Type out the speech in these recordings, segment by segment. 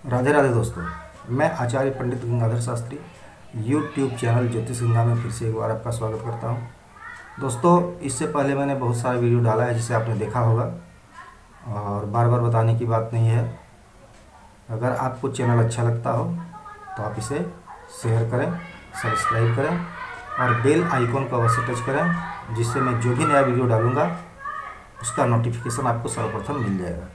राधे राधे दोस्तों, मैं आचार्य पंडित Gangadhar Shastri YouTube channel ज्योतिष गंगा में फिर से एक बार आपका स्वागत करता हूं। दोस्तों, इससे पहले मैंने बहुत सारा वीडियो डाला है जिसे आपने देखा होगा और बार बार बताने की बात नहीं है। अगर आपको चैनल अच्छा लगता हो तो आप इसे शेयर करें, सब्सक्राइब करें और बेल आइकॉन को अवश्य टच करें, जिससे मैं जो भी नया वीडियो डालूँगा उसका नोटिफिकेशन आपको सर्वप्रथम मिल जाएगा।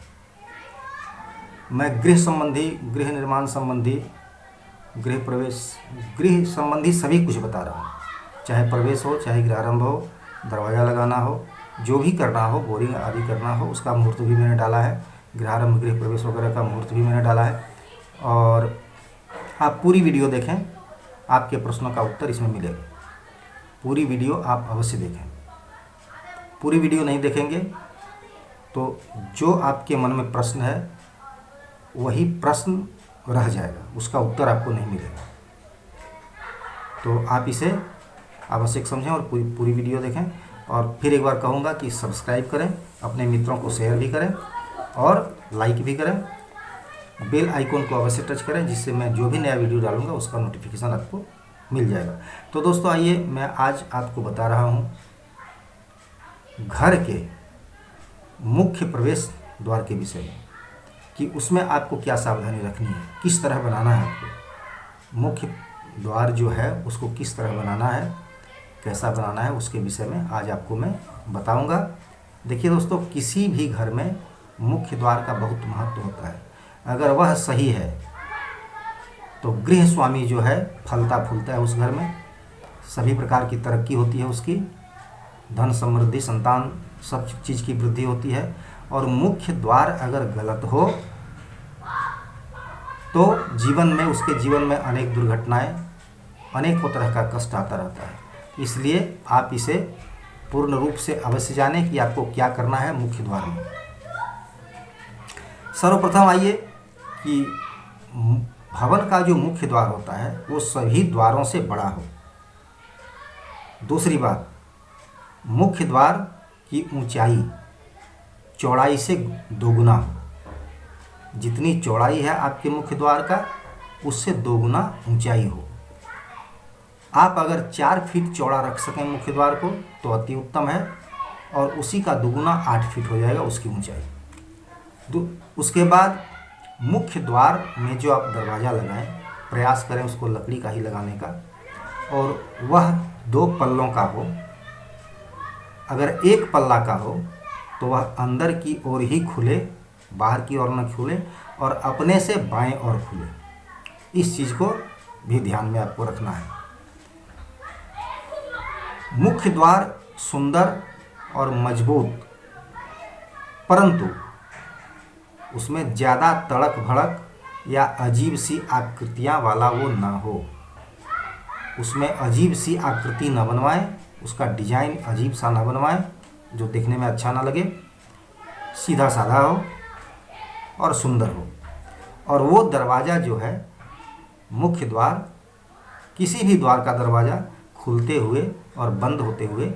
मैं गृह निर्माण संबंधी, गृह संबंधी सभी कुछ बता रहा हूँ। चाहे प्रवेश हो, चाहे गृहारंभ हो, दरवाज़ा लगाना हो, जो भी करना हो, बोरिंग आदि करना हो, उसका मुहूर्त भी मैंने डाला है। गृहारंभ, गृह प्रवेश वगैरह का मुहूर्त भी मैंने डाला है। और आप पूरी वीडियो देखें, आपके प्रश्नों का उत्तर इसमें मिलेगा। पूरी वीडियो आप अवश्य देखें। पूरी वीडियो नहीं देखेंगे तो जो आपके मन में प्रश्न है वही प्रश्न रह जाएगा, उसका उत्तर आपको नहीं मिलेगा। तो आप इसे आवश्यक समझें और पूरी वीडियो देखें। और फिर एक बार कहूँगा कि सब्सक्राइब करें, अपने मित्रों को शेयर भी करें और लाइक भी करें। बेल आइकॉन को अवश्य टच करें, जिससे मैं जो भी नया वीडियो डालूँगा उसका नोटिफिकेशन आपको मिल जाएगा। तो दोस्तों, आइए मैं आज आपको बता रहा हूँ घर के मुख्य प्रवेश द्वार के विषय में, कि उसमें आपको क्या सावधानी रखनी है, किस तरह बनाना है। आपको मुख्य द्वार जो है उसको किस तरह बनाना है, कैसा बनाना है, उसके विषय में आज आपको मैं बताऊंगा। देखिए दोस्तों, किसी भी घर में मुख्य द्वार का बहुत महत्व होता है। अगर वह सही है तो गृह स्वामी जो है फलता फूलता है, उस घर में सभी प्रकार की तरक्की होती है, उसकी धन समृद्धि, संतान, सब चीज़ की वृद्धि होती है। और मुख्य द्वार अगर गलत हो तो उसके जीवन में अनेक दुर्घटनाएं, अनेकों तरह का कष्ट आता रहता है। इसलिए आप इसे पूर्ण रूप से अवश्य जानें कि आपको क्या करना है मुख्य द्वार में। सर्वप्रथम आइए कि भवन का जो मुख्य द्वार होता है वो सभी द्वारों से बड़ा हो। दूसरी बात, मुख्य द्वार की ऊंचाई चौड़ाई से दोगुना हो। जितनी चौड़ाई है आपके मुख्य द्वार का, उससे दोगुना ऊंचाई हो। आप अगर 4 फीट चौड़ा रख सकें मुख्य द्वार को तो अति उत्तम है, और उसी का दोगुना 8 फीट हो जाएगा उसकी ऊंचाई। उसके बाद मुख्य द्वार में जो आप दरवाज़ा लगाएं, प्रयास करें उसको लकड़ी का ही लगाने का, और वह 2 पल्लों का हो। अगर 1 पल्ला का हो तो वह अंदर की ओर ही खुले, बाहर की ओर न खुले, और अपने से बाएं ओर खुले। इस चीज़ को भी ध्यान में आपको रखना है। मुख्य द्वार सुंदर और मजबूत, परंतु उसमें ज़्यादा तड़क भड़क या अजीब सी आकृतियाँ वाला वो ना हो। उसमें अजीब सी आकृति न बनवाएं, उसका डिजाइन अजीब सा ना बनवाएं जो देखने में अच्छा ना लगे। सीधा साधा हो और सुंदर हो। और वो दरवाज़ा जो है मुख्य द्वार, किसी भी द्वार का दरवाज़ा खुलते हुए और बंद होते हुए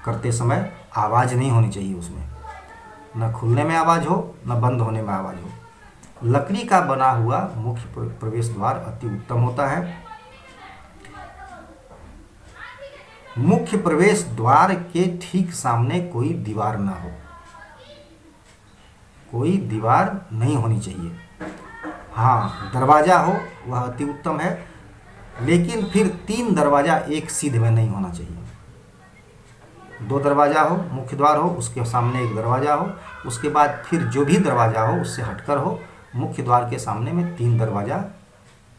करते समय आवाज़ नहीं होनी चाहिए। उसमें न खुलने में आवाज़ हो, न बंद होने में आवाज़ हो। लकड़ी का बना हुआ मुख्य प्रवेश द्वार अति उत्तम होता है। मुख्य प्रवेश द्वार के ठीक सामने कोई दीवार ना हो, कोई दीवार नहीं होनी चाहिए। हाँ, दरवाज़ा हो वह अति उत्तम है, लेकिन फिर 3 दरवाज़ा एक सीध में नहीं होना चाहिए। 2 दरवाज़ा हो, मुख्य द्वार हो, उसके सामने 1 दरवाज़ा हो, उसके बाद फिर जो भी दरवाज़ा हो उससे हटकर हो। मुख्य द्वार के सामने में 3 दरवाज़ा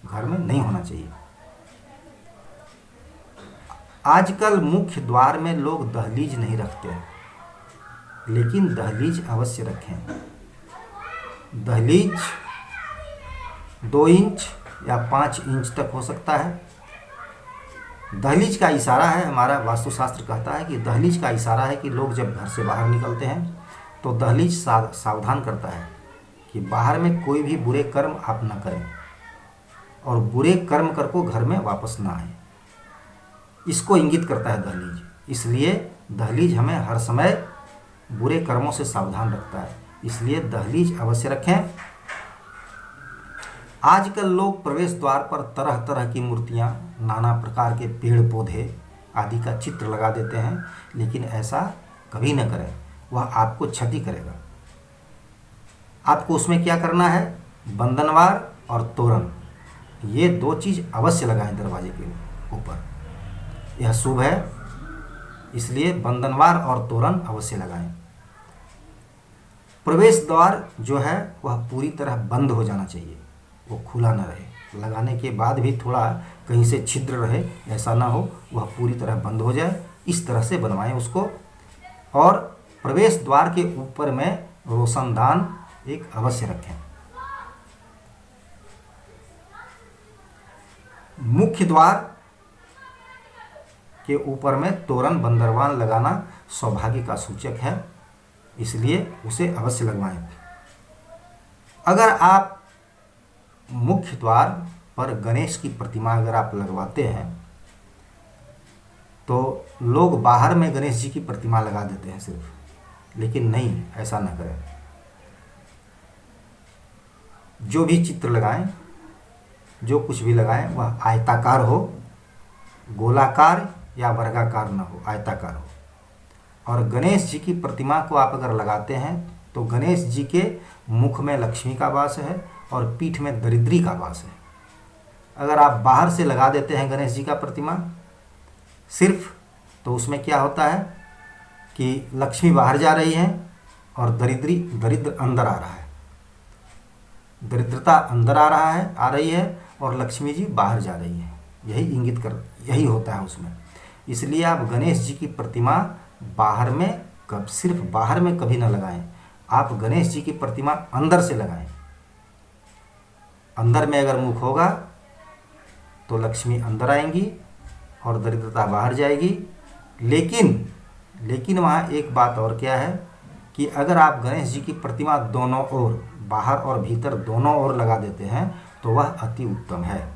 घर में नहीं होना चाहिए। आजकल मुख्य द्वार में लोग दहलीज नहीं रखते, लेकिन दहलीज अवश्य रखें। दहलीज 2 इंच या 5 इंच तक हो सकता है। दहलीज का इशारा है, हमारा वास्तुशास्त्र कहता है कि दहलीज का इशारा है कि लोग जब घर से बाहर निकलते हैं तो दहलीज सावधान करता है कि बाहर में कोई भी बुरे कर्म आप न करें और बुरे कर्म कर को घर में वापस ना आए। इसको इंगित करता है दहलीज। इसलिए दहलीज हमें हर समय बुरे कर्मों से सावधान रखता है। इसलिए दहलीज अवश्य रखें। आजकल लोग प्रवेश द्वार पर तरह तरह की मूर्तियाँ, नाना प्रकार के पेड़ पौधे आदि का चित्र लगा देते हैं, लेकिन ऐसा कभी न करें, वह आपको क्षति करेगा। आपको उसमें क्या करना है, बंधनवार और तोरण, ये 2 चीज़ अवश्य लगाएं दरवाजे के ऊपर। यह शुभ है, इसलिए बंधनवार और तोरण अवश्य लगाएं। प्रवेश द्वार जो है वह पूरी तरह बंद हो जाना चाहिए, वो खुला न रहे। लगाने के बाद भी थोड़ा कहीं से छिद्र रहे, ऐसा ना हो, वह पूरी तरह बंद हो जाए। इस तरह से बनवाएं उसको। और प्रवेश द्वार के ऊपर में रोशनदान एक अवश्य रखें। मुख्य द्वार के ऊपर में तोरण बंदरवान लगाना सौभाग्य का सूचक है, इसलिए उसे अवश्य लगवाएं। अगर आप मुख्य द्वार पर गणेश की प्रतिमा अगर आप लगवाते हैं तो लोग बाहर में गणेश जी की प्रतिमा लगा देते हैं सिर्फ, लेकिन नहीं, ऐसा ना करें। जो भी चित्र लगाएं, जो कुछ भी लगाएं, वह आयताकार हो, गोलाकार या वर्गाकार ना हो, आयताकार हो। और गणेश जी की प्रतिमा को आप अगर लगाते हैं तो गणेश जी के मुख में लक्ष्मी का वास है और पीठ में दरिद्री का वास है। अगर आप बाहर से लगा देते हैं गणेश जी का प्रतिमा सिर्फ, तो उसमें क्या होता है कि लक्ष्मी बाहर जा रही है और दरिद्र अंदर आ रहा है, दरिद्रता अंदर आ रही है और लक्ष्मी जी बाहर जा रही है। यही होता है उसमें। इसलिए आप गणेश जी की प्रतिमा बाहर में सिर्फ बाहर में कभी ना लगाएं। आप गणेश जी की प्रतिमा अंदर से लगाएं। अंदर में अगर मुख होगा तो लक्ष्मी अंदर आएंगी और दरिद्रता बाहर जाएगी। लेकिन वहाँ एक बात और क्या है कि अगर आप गणेश जी की प्रतिमा दोनों ओर, बाहर और भीतर दोनों ओर लगा देते हैं तो वह अति उत्तम है।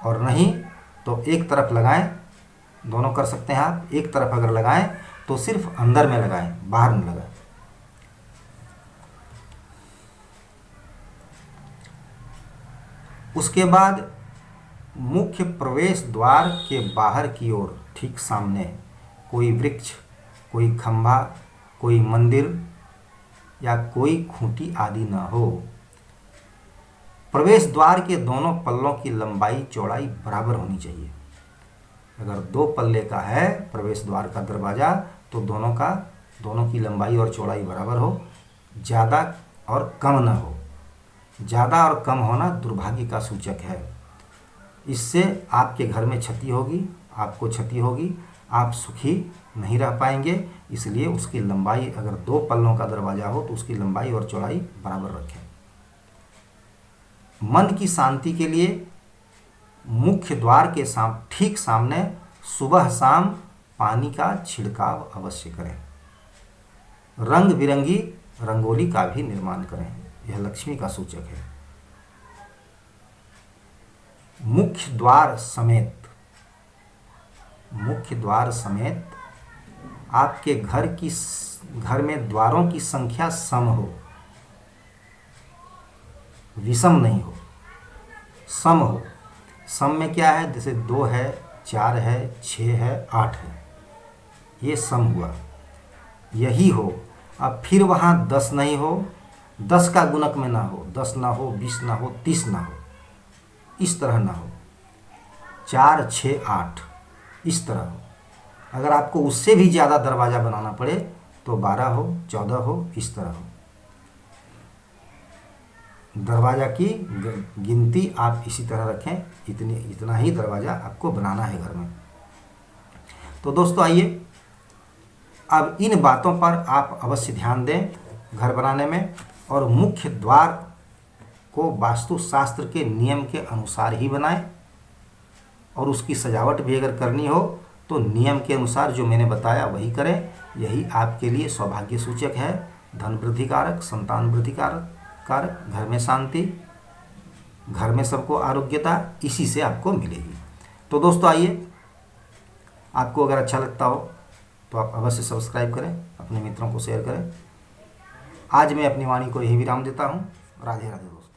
और नहीं तो एक तरफ लगाएं, दोनों कर सकते हैं आप। एक तरफ अगर लगाएं तो सिर्फ अंदर में लगाएं, बाहर न लगाएं। उसके बाद मुख्य प्रवेश द्वार के बाहर की ओर ठीक सामने कोई वृक्ष, कोई खंभा, कोई मंदिर या कोई खूंटी आदि न हो। प्रवेश द्वार के दोनों पल्लों की लंबाई चौड़ाई बराबर होनी चाहिए। अगर 2 पल्ले का है प्रवेश द्वार का दरवाज़ा तो दोनों की लंबाई और चौड़ाई बराबर हो, ज़्यादा और कम न हो। ज़्यादा और कम होना दुर्भाग्य का सूचक है। इससे आपके घर में क्षति होगी, आपको क्षति होगी, आप सुखी नहीं रह पाएंगे। इसलिए उसकी लंबाई, अगर 2 पल्लों का दरवाज़ा हो तो उसकी लंबाई और चौड़ाई बराबर रखें। मन की शांति के लिए मुख्य द्वार के ठीक सामने सुबह शाम पानी का छिड़काव अवश्य करें। रंग बिरंगी रंगोली का भी निर्माण करें, यह लक्ष्मी का सूचक है। मुख्य द्वार समेत आपके घर में द्वारों की संख्या सम हो, विषम नहीं हो, सम हो। सम में क्या है, जैसे 2 है, 4 है, 6 है, 8 है, ये सम हुआ, यही हो। अब फिर वहाँ 10 नहीं हो, 10 का गुणक में ना हो, 10 ना हो, 20 ना हो, 30 ना हो, इस तरह ना हो। 4, 6, 8 इस तरह हो। अगर आपको उससे भी ज़्यादा दरवाज़ा बनाना पड़े तो 12 हो, 14 हो, इस तरह हो। दरवाज़ा की गिनती आप इसी तरह रखें, इतना ही दरवाज़ा आपको बनाना है घर में। तो दोस्तों आइए, अब इन बातों पर आप अवश्य ध्यान दें घर बनाने में, और मुख्य द्वार को वास्तुशास्त्र के नियम के अनुसार ही बनाएं। और उसकी सजावट भी अगर करनी हो तो नियम के अनुसार जो मैंने बताया वही करें। यही आपके लिए सौभाग्य सूचक है, धन वृद्धि कारक, संतान वृद्धि कारक, घर में शांति, घर में सबको आरोग्यता, इसी से आपको मिलेगी। तो दोस्तों आइए, आपको अगर अच्छा लगता हो तो आप अवश्य सब्सक्राइब करें, अपने मित्रों को शेयर करें। आज मैं अपनी वाणी को यही विराम देता हूँ। राधे राधे दोस्तों।